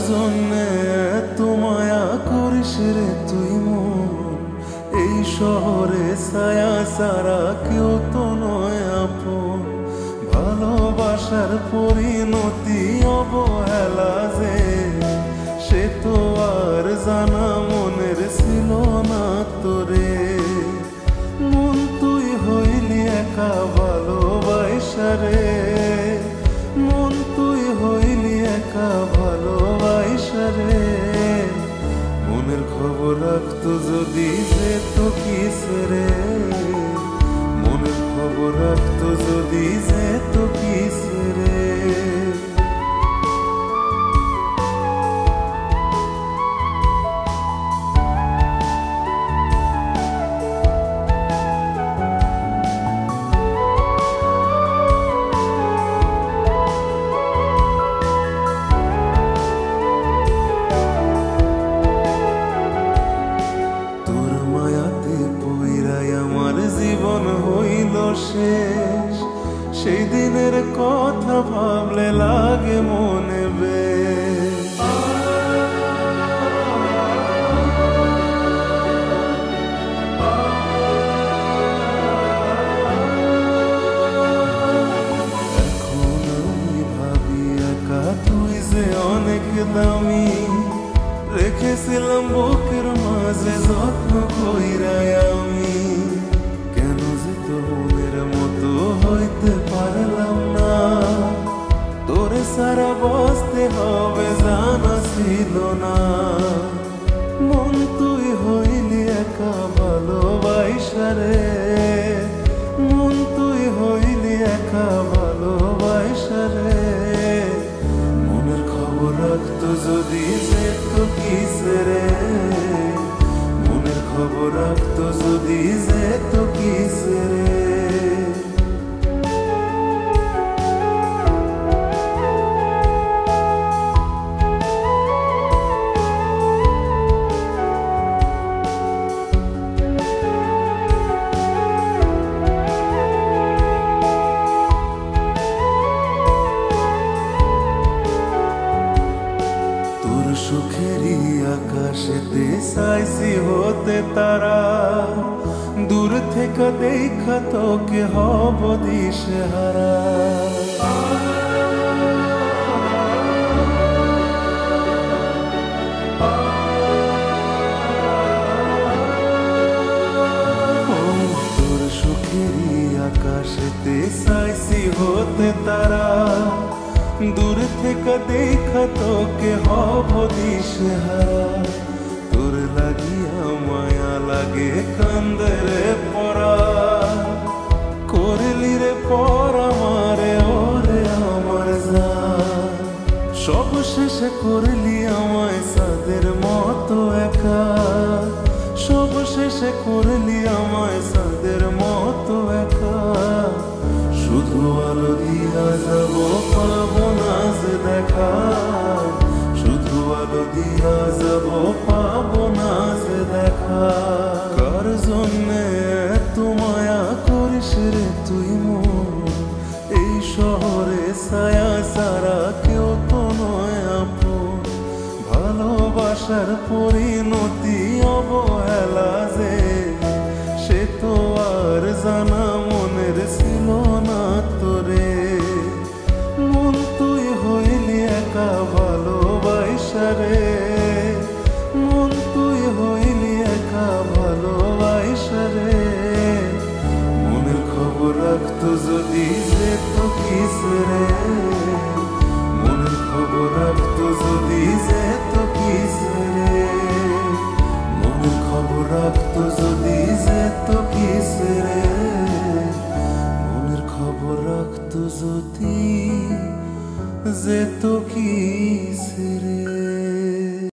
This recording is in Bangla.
জন্যে এত মায়া করিস রে তুই মন, এই শহরে ছায়া সারা কেউ তো নয় আপন। ভালোবাসার পরিণতি অবহেলা যে, সে তো আর জানা মনের ছিল না তোরে। মন তুই হইলি একা ভালোবাসা রে, মন তুই হইলি একা ভালোবাসা রে। মনের খবর রাখতো যদি যেত কিস রে, মনের খবর রাখতো যদি যেত কিস রে। জীবন হইল শেষ, সেই দিনের কথা ভাবলে লাগে মনে বেশ। এখন আমি ভাবি একা তুই যে অনেক দামি, রেখেছিলাম বুকের মাঝে যত্ন কইরা আমি। মনের মতো হইতে পারলাম না, তোরে সারা বসতে হবে জানা ছিল না। মন তুই হইলি একা ভালোবাসা রে, মন তুই হইলি একা ভালোবাসা রে। মনের খবর রাখতো যদি যেত কিস রে, মনের খবর রাখতো যদি যেত কিস রে। সুখেরই আকাশেতে চাইছি হতে তারা, দূর থেকে দেখা তোকে হব দিশেহারা। তোর সুখেরই আকাশেতে চাইছি হতে তারা, দূর থেকে দেখা তোকে হব দিশেহারা। তোর লাগিয়া মায়া লাগে কান্দে রে পরা, করলি রে পরা মারে ওরে আমার জান। সব শেষে করলি আমায় সাদের মতো একা, সব শেষে করলি আমায় সাদের মতো একা। শুধু আলো দিয়া যাব পাবো না যে দেখা, শুধু আলো দিয়া যাব পাবো না যে দেখা। কার জন্যে এত মায়া করিস রে তুই মন, এই শহরে ছায়া সারা কেউ তো নয় আপন। ভালোবাসার পরিণতি অবহেলা যে, সে তো আর জানা মনের ছিল না তোরে। মন তুই হইলি একা ভালোবাসা রে, মন তুই হইলি একা ভালোবাসা রে। মনের খবর রাখতো যদি যেত কিস রে, মনের খবর রাখতো যদি যেত কিস রে। মনের খবর রাখতো যদি যেত কিস রে, মনের খবর রাখতো যদি যেত কি।